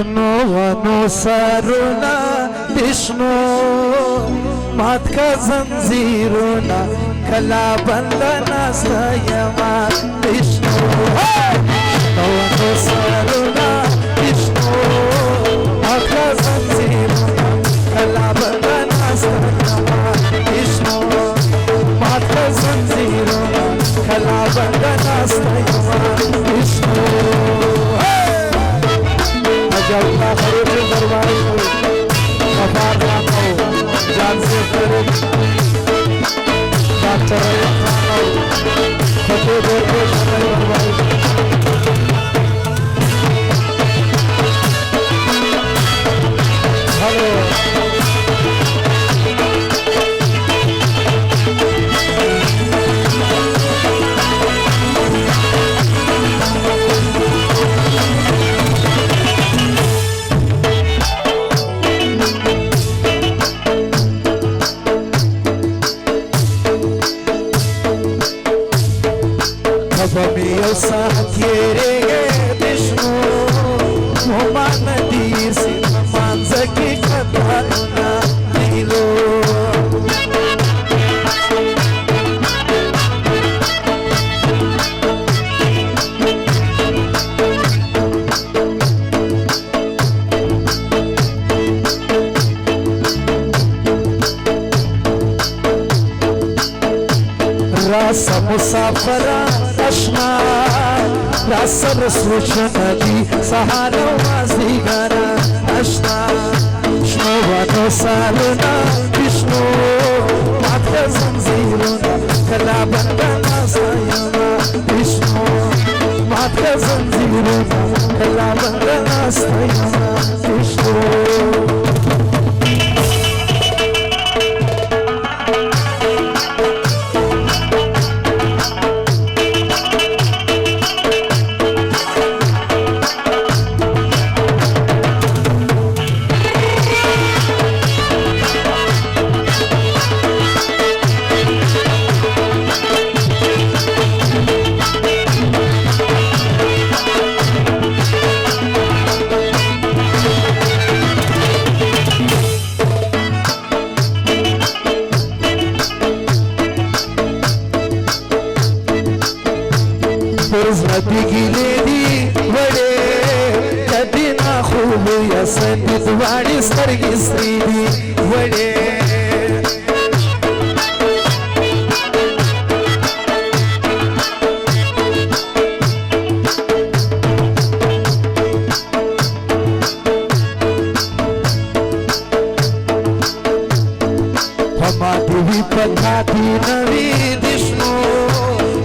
شنو ونو سرنا دشنو مات کا زنزیرونا کلا بندنا سیما دشنو شنو ونو سرنا دشنو مات کا زنزیرونا کلا بندنا سیما دشنو مات کا زنزیرونا کلا بندنا سیما دشنو Allah hayırlı darbayı kabardan can seferim Doktorayı kanal Kötü borcu şarayı darbayı Hello Bamiyo saatiyere deshno Moman dirsi manzaki kataruna dilo Rasa musafara ashna Rasa rasluchana di sahara wazigara ashna Shno vano saluna Vishnu Matka zanziruna Kala bandana sayama Vishnu Matka zanziruna Kala bandana sayama Vishnu Sandidwadi stargi sridi vade Hamadi vi pathati navi dishno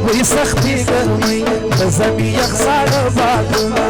vi sakhti garmi zami yakhsar baadna